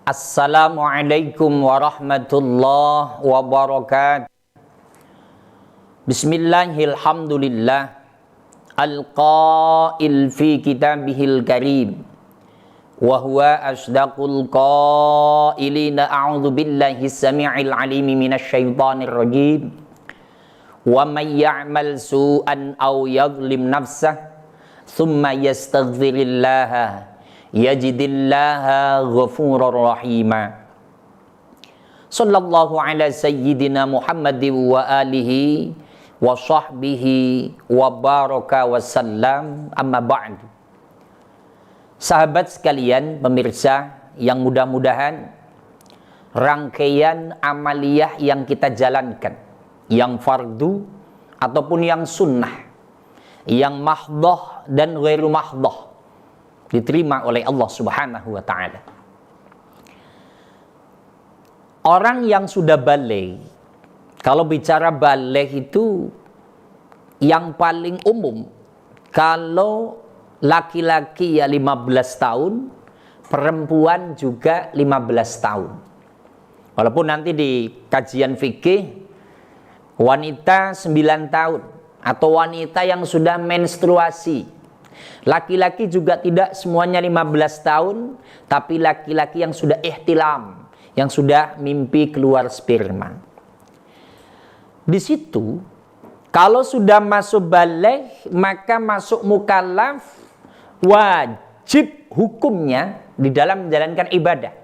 Assalamualaikum warahmatullahi wabarakatuh. Bismillahirrahmanirrahim. Al-qail fi kitabihil karim wa huwa asdaqul qailina a'udzu billahi samii'il 'aliim minasy syaithaanir rajiim. Wa may ya'mal su'an aw yadhlim nafsahu tsumma yastaghfirillaha yajidillaha ghafurar rahima. Sallallahu ala sayyidina Muhammadin wa alihi wa sahbihi wa baraka wa sallam, amma ba'du. Sahabat sekalian, pemirsa yang mudah-mudahan rangkaian amaliyah yang kita jalankan, yang fardu ataupun yang sunnah, yang mahdhah dan ghairu mahdhah, diterima oleh Allah Subhanahu wa ta'ala. Orang yang sudah baligh, kalau bicara baligh itu yang paling umum, kalau laki-laki ya 15 tahun, perempuan juga 15 tahun. Walaupun nanti di kajian fikih wanita 9 tahun atau wanita yang sudah menstruasi. Laki-laki juga tidak semuanya 15 tahun, tapi laki-laki yang sudah ihtilam, yang sudah mimpi keluar sperma. Di situ, kalau sudah masuk baligh, maka masuk mukallaf, wajib hukumnya di dalam menjalankan ibadah.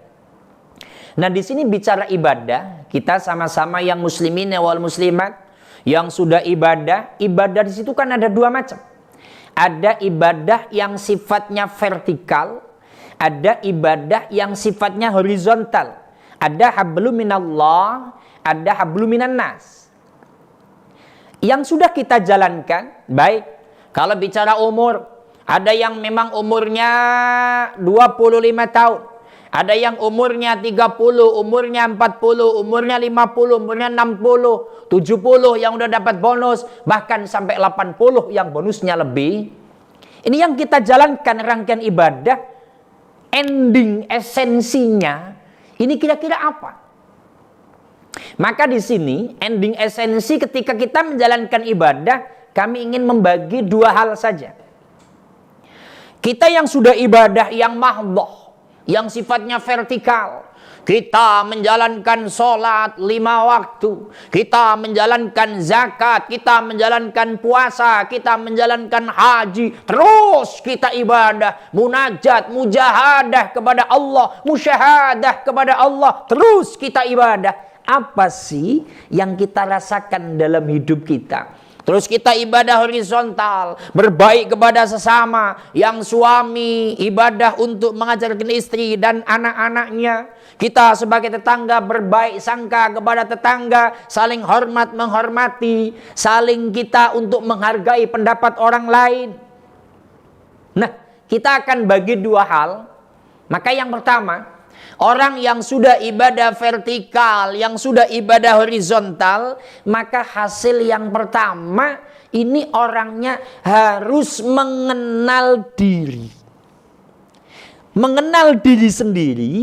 Nah, di sini bicara ibadah, kita sama-sama yang muslimin wal muslimat yang sudah ibadah di situ kan ada dua macam. Ada ibadah yang sifatnya vertikal, ada ibadah yang sifatnya horizontal. Ada hablum minallah, ada hablum minan nas. Yang sudah kita jalankan, baik. Kalau bicara umur, ada yang memang umurnya 25 tahun. Ada yang umurnya 30, umurnya 40, umurnya 50, umurnya 60, 70 yang udah dapat bonus, bahkan sampai 80 yang bonusnya lebih. Ini yang kita jalankan rangkaian ibadah, ending esensinya, ini kira-kira apa? Maka di sini, ending esensi ketika kita menjalankan ibadah, kami ingin membagi dua hal saja. Kita yang sudah ibadah yang mahdhah, yang sifatnya vertikal, kita menjalankan sholat 5 waktu, kita menjalankan zakat, kita menjalankan puasa, kita menjalankan haji, terus kita ibadah, munajat, mujahadah kepada Allah, musyahadah kepada Allah, terus kita ibadah. Apa sih yang kita rasakan dalam hidup kita? Terus kita ibadah horizontal, berbaik kepada sesama, yang suami ibadah untuk mengajarkan istri dan anak-anaknya. Kita sebagai tetangga berbaik sangka kepada tetangga, saling hormat menghormati, saling kita untuk menghargai pendapat orang lain. Nah, kita akan bagi dua hal. Maka yang pertama, orang yang sudah ibadah vertikal, yang sudah ibadah horizontal, maka hasil yang pertama, ini orangnya harus mengenal diri. Mengenal diri sendiri,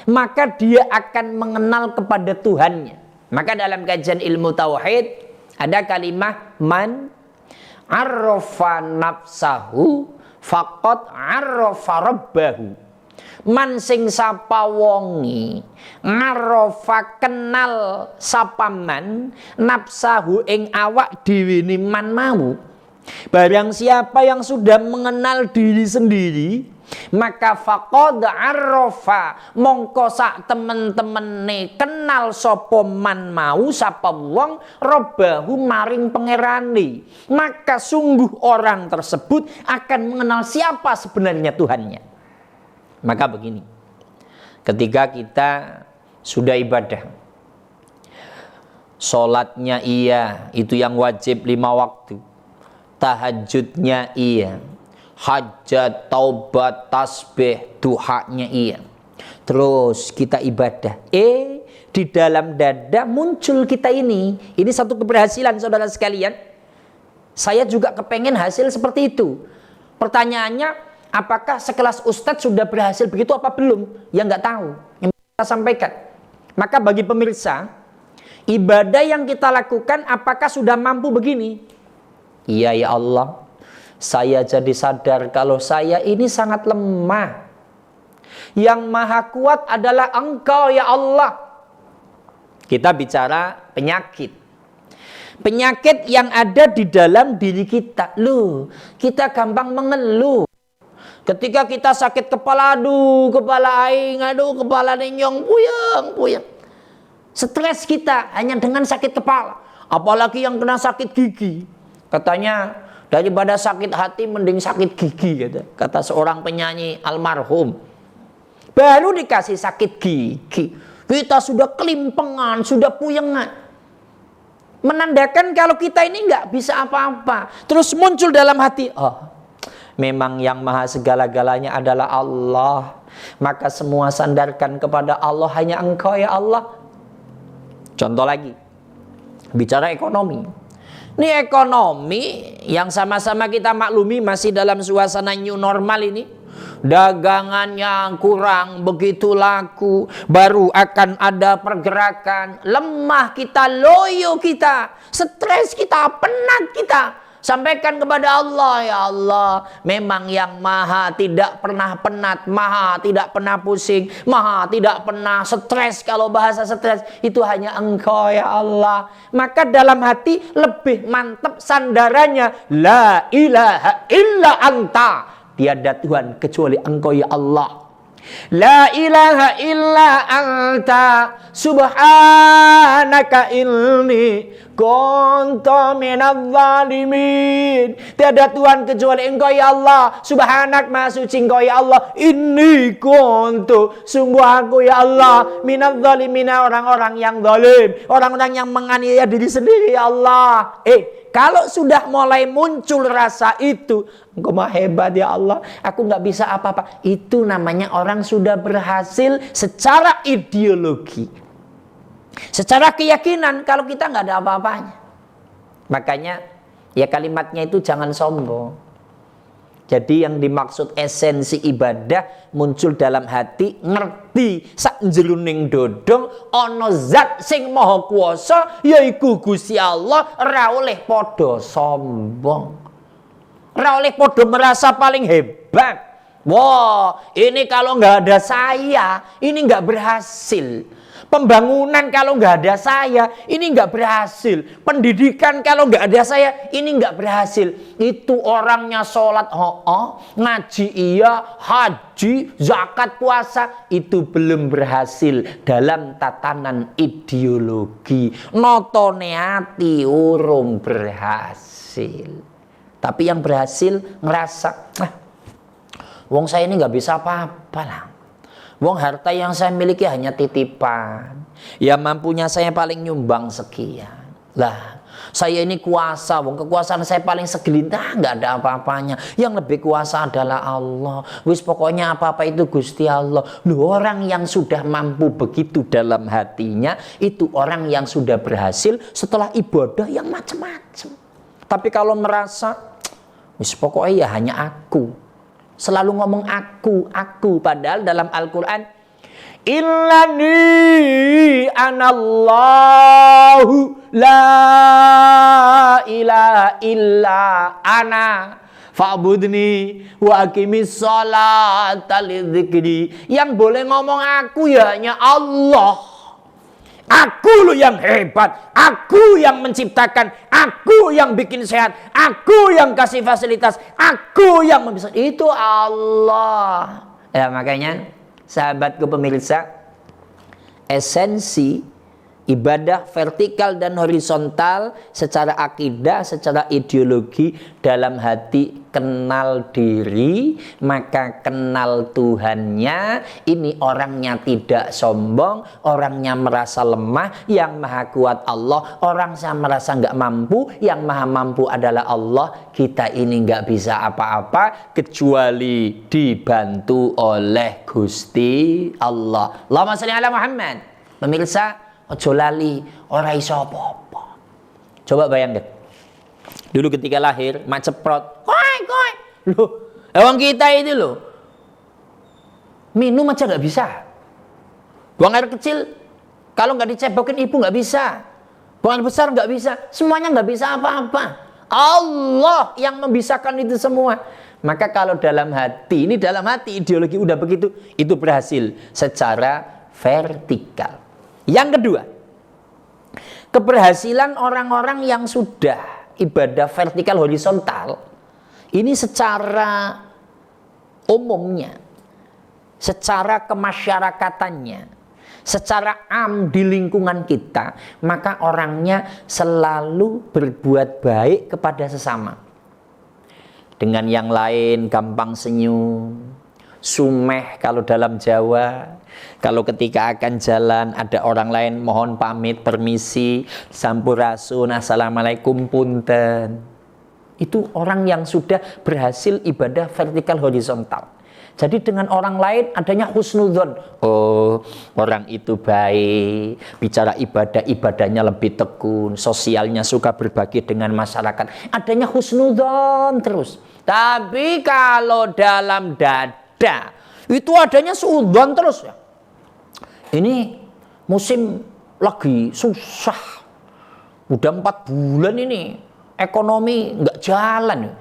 maka dia akan mengenal kepada Tuhannya. Maka dalam kajian ilmu tauhid, ada kalimat man arrafa nafsahu faqad arrafa rabbahu. Man sing sapa wongi ngarofa kenal sapa man nafsahu ing awak dhewe ne man mau. Barang siapa yang sudah mengenal diri sendiri, maka faqad arrafa, mongko sak temen-temene kenal sapa man mau, sapa wong robbahu maring pangerane. Maka sungguh orang tersebut akan mengenal siapa sebenarnya Tuhannya. Maka begini, ketika kita sudah ibadah, sholatnya iya, itu yang wajib 5 waktu, tahajudnya iya, hajat, taubat, tasbih, duhanya iya, terus kita ibadah, di dalam dada muncul kita ini satu keberhasilan saudara sekalian. Saya juga kepengen hasil seperti itu. Pertanyaannya, apakah sekelas ustadz sudah berhasil begitu apa belum? Ya nggak tahu. kita sampaikan. Maka bagi pemirsa, ibadah yang kita lakukan apakah sudah mampu begini? Iya ya Allah, saya jadi sadar kalau saya ini sangat lemah. Yang maha kuat adalah Engkau ya Allah. Kita bicara penyakit. Penyakit yang ada di dalam diri kita. Loh, kita gampang mengeluh. Ketika kita sakit kepala, aduh, kepala aing, aduh, kepala nenyong, puyeng. Stres kita hanya dengan sakit kepala. Apalagi yang kena sakit gigi. Katanya, daripada sakit hati, mending sakit gigi. Kata seorang penyanyi almarhum. Baru dikasih sakit gigi. Kita sudah kelimpengan, sudah puyengan. Menandakan kalau kita ini nggak bisa apa-apa. Terus muncul dalam hati, oh, memang yang maha segala-galanya adalah Allah. Maka semua sandarkan kepada Allah, hanya Engkau ya Allah. Contoh lagi, bicara ekonomi. Ini ekonomi yang sama-sama kita maklumi masih dalam suasana new normal ini. Dagangannya kurang begitu laku, baru akan ada pergerakan. Lemah kita, loyo kita, stres kita, penat kita. Sampaikan kepada Allah, ya Allah, memang yang maha tidak pernah penat, maha tidak pernah pusing, maha tidak pernah stres. Kalau bahasa stres itu hanya Engkau ya Allah. Maka dalam hati lebih mantap sandarannya, la ilaha illa anta. Tiada Tuhan kecuali Engkau ya Allah. La ilaha illa anta subhanaka inni kuntu minadz zalimin. Tiada Tuhan kecuali Engkau ya Allah. Subhanak, maha suci Engkau ya Allah. Inni kuntu, sungguh aku ya Allah, minadz zalimin, orang-orang yang zalim, orang-orang yang menganiaya diri sendiri ya Allah. Kalau sudah mulai muncul rasa itu, Engkau maha hebat ya Allah, aku nggak bisa apa-apa. Itu namanya orang sudah berhasil secara ideologi, secara keyakinan kalau kita nggak ada apa-apanya. Makanya ya kalimatnya itu jangan sombong. Jadi yang dimaksud esensi ibadah muncul dalam hati, ngerti sak jroning dodong ana zat sing maha kuwasa yaiku Gusti Allah, ora oleh padha sombong. Ora oleh padha merasa paling hebat. Wah, ini kalau nggak ada saya, ini nggak berhasil. Pembangunan kalau nggak ada saya, ini nggak berhasil. Pendidikan kalau nggak ada saya, ini nggak berhasil. Itu orangnya sholat, ngaji iya, haji, zakat, puasa, itu belum berhasil dalam tatanan ideologi. Notone ati urung berhasil. Tapi yang berhasil ngerasa, wong saya ini nggak bisa apa-apa lah. Wong harta yang saya miliki hanya titipan. Ya mampunya saya paling nyumbang sekian. Lah, saya ini kuasa, wong kekuasaan saya paling segelintir, nggak ada apa-apanya. Yang lebih kuasa adalah Allah. Wis pokoknya apa-apa itu Gusti Allah. Loh, orang yang sudah mampu begitu dalam hatinya, itu orang yang sudah berhasil setelah ibadah yang macam-macam. Tapi kalau merasa, wis pokoknya ya hanya aku. Selalu ngomong aku. Padahal dalam Al-Quran, Innani anallahu la ilaha illa ana fa'budni wa aqimis sholata lidzikri. Yang boleh ngomong aku ya hanya Allah. Aku loh yang hebat, aku yang menciptakan, aku yang bikin sehat, aku yang kasih fasilitas, aku yang membesar. Itu Allah. Ya makanya sahabatku pemirsa, esensi ibadah vertikal dan horizontal secara akidah, secara ideologi, dalam hati kenal diri, maka kenal Tuhannya. Ini orangnya tidak sombong, orangnya merasa lemah, yang maha kuat Allah. Orang saya merasa nggak mampu, yang maha mampu adalah Allah. Kita ini nggak bisa apa-apa kecuali dibantu oleh Gusti Allah. Allahumma sholli ala Muhammad. Pemirsa, ojo lali, ora iso apa-apa. Coba bayangkan. Dulu ketika lahir, mak ceprot, koi. Loh, emang kita itu loh, minum aja nggak bisa. Buang air kecil, kalau nggak dicebokin ibu nggak bisa. Buang air besar nggak bisa. Semuanya nggak bisa apa-apa. Allah yang membisahkan itu semua. Maka kalau dalam hati, ini dalam hati ideologi udah begitu, itu berhasil secara vertikal. Yang kedua, keberhasilan orang-orang yang sudah ibadah vertikal horizontal, ini secara umumnya, secara kemasyarakatannya, secara di lingkungan kita, maka orangnya selalu berbuat baik kepada sesama. Dengan yang lain gampang senyum, sumeh kalau dalam Jawa. Kalau ketika akan jalan ada orang lain mohon pamit, permisi, sampurasun, assalamualaikum, punten. Itu orang yang sudah berhasil ibadah vertikal horizontal. Jadi dengan orang lain adanya husnudzon. Oh, orang itu baik, bicara ibadah, ibadahnya lebih tekun, sosialnya suka berbagi dengan masyarakat. Adanya husnudzon terus. Tapi kalau dalam dada, itu adanya suudzon terus ya. Ini musim lagi susah. Udah 4 bulan ini, ekonomi nggak jalan.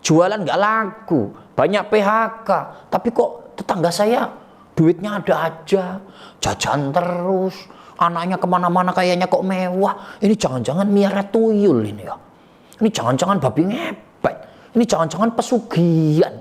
Jualan nggak laku, banyak PHK, tapi kok tetangga saya duitnya ada aja, jajan terus, anaknya kemana-mana kayaknya kok mewah. Ini jangan-jangan miara tuyul ini ya, ini jangan-jangan babi ngepet, ini jangan-jangan pesugihan.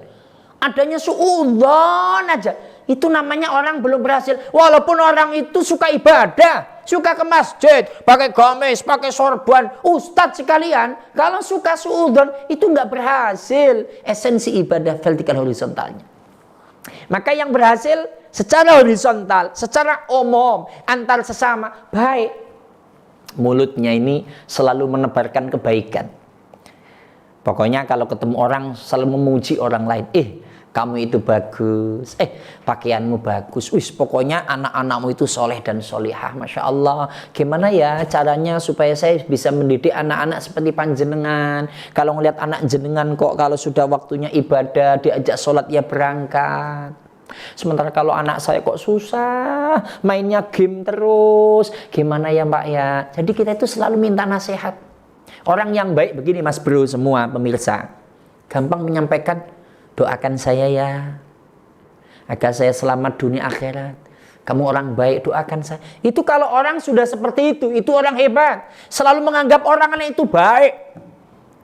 Adanya suudzon aja, itu namanya orang belum berhasil. Walaupun orang itu suka ibadah, suka ke masjid, pakai gamis, pakai sorban, ustadz sekalian, kalau suka suudzon itu nggak berhasil esensi ibadah vertikal horizontalnya. Maka yang berhasil secara horizontal, secara umum, antar sesama baik, mulutnya ini selalu menebarkan kebaikan. Pokoknya kalau ketemu orang selalu memuji orang lain. Kamu itu bagus, pakaianmu bagus, pokoknya anak-anakmu itu soleh dan solihah, Masya Allah. Gimana ya caranya supaya saya bisa mendidik anak-anak seperti panjenengan? Kalau ngelihat anak jenengan kok kalau sudah waktunya ibadah, diajak sholat ya berangkat. Sementara kalau anak saya kok susah, mainnya game terus, gimana ya Mbak ya? Jadi kita itu selalu minta nasihat. Orang yang baik begini Mas Bro semua pemirsa, gampang menyampaikan, doakan saya ya, agar saya selamat dunia akhirat. Kamu orang baik, doakan saya. Itu kalau orang sudah seperti itu orang hebat. Selalu menganggap orang lain itu baik.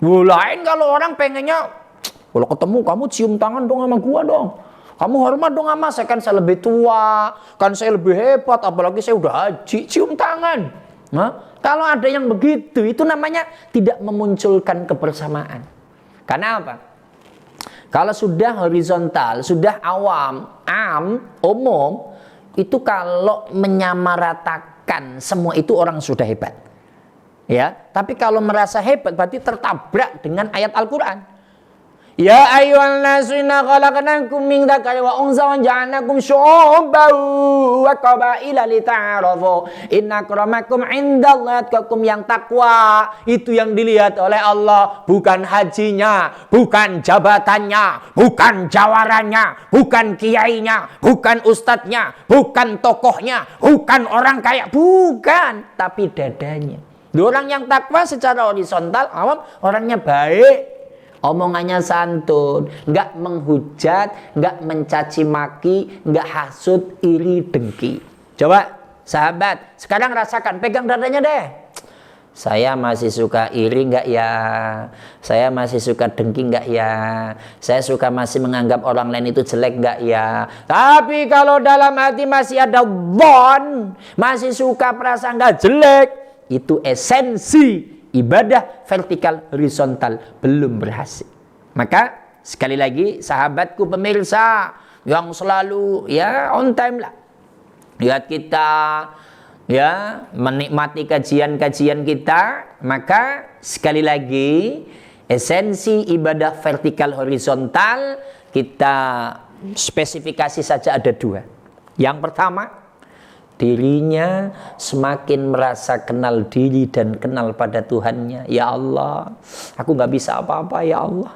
Lain kalau orang pengennya, kalau ketemu kamu cium tangan dong sama gua dong. Kamu hormat dong sama saya, kan saya lebih tua, kan saya lebih hebat, apalagi saya udah haji, cium tangan. Kalau ada yang begitu, itu namanya tidak memunculkan kebersamaan. Karena apa? Kalau sudah horizontal, sudah awam, umum, itu kalau menyamaratakan semua itu orang sudah hebat. Ya, tapi kalau merasa hebat berarti tertabrak dengan ayat Al-Qur'an. Ya ayyuhan nasu inna khalaqnakum min dzakarin wa unsa wa ja'alnakum syu'uban wa qabaila lita'arafu inna akramakum 'indallahi atqakum. Yang takwa itu yang dilihat oleh Allah, bukan hajinya, bukan jabatannya, bukan jawarannya, bukan kiainya, bukan ustadznya, bukan tokohnya, bukan orang kaya, bukan, tapi dadanya. Orang yang takwa secara horizontal awam, orangnya baik, omongannya santun, nggak menghujat, nggak mencaci maki, nggak hasut, iri, dengki. Coba sahabat, sekarang rasakan, pegang dadanya deh. Saya masih suka iri nggak ya? Saya masih suka dengki nggak ya? Saya suka masih menganggap orang lain itu jelek nggak ya? Tapi kalau dalam hati masih ada dhon, masih suka perasaan nggak jelek, itu esensi ibadah vertikal horizontal belum berhasil. Maka sekali lagi sahabatku pemirsa yang selalu ya on time lah, lihat kita ya menikmati kajian-kajian kita, maka sekali lagi esensi ibadah vertikal horizontal kita spesifikasi saja ada 2. Yang pertama, dirinya semakin merasa kenal diri dan kenal pada Tuhannya. Ya Allah, aku nggak bisa apa-apa ya Allah.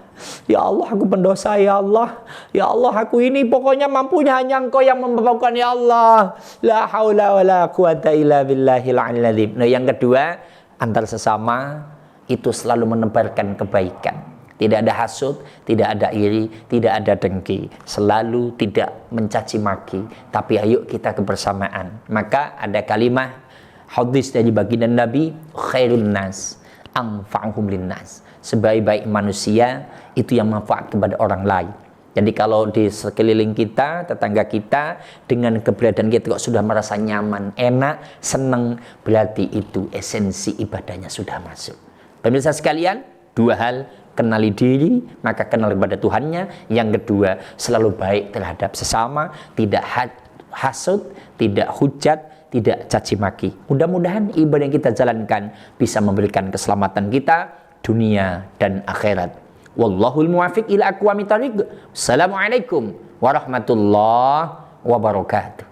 Ya Allah, aku pendosa ya Allah. Ya Allah, aku ini pokoknya mampunya hanya Engkau yang memampukan ya Allah. La haula wala quwata illa billahil aliyil. Nah, yang kedua, antar sesama itu selalu menebarkan kebaikan. Tidak ada hasud, tidak ada iri, tidak ada dengki. Selalu tidak mencaci maki. Tapi ayo kita kebersamaan. Maka ada kalimat hadis dari baginda Nabi, khairun nas anfa'uhum linnas. Sebaik-baik manusia itu yang manfaat kepada orang lain. Jadi kalau di sekeliling kita, tetangga kita, dengan keberadaan kita kok sudah merasa nyaman, enak, senang, berarti itu esensi ibadahnya sudah masuk. Pemirsa sekalian, dua hal, kenali diri, maka kenal kepada Tuhannya. Yang kedua, selalu baik terhadap sesama, tidak hasud, tidak hujat, tidak caci maki. Mudah-mudahan ibadah yang kita jalankan bisa memberikan keselamatan kita dunia dan akhirat. Wallahul muwafiq ila aqwamit thariq. Assalamualaikum warahmatullahi wabarakatuh.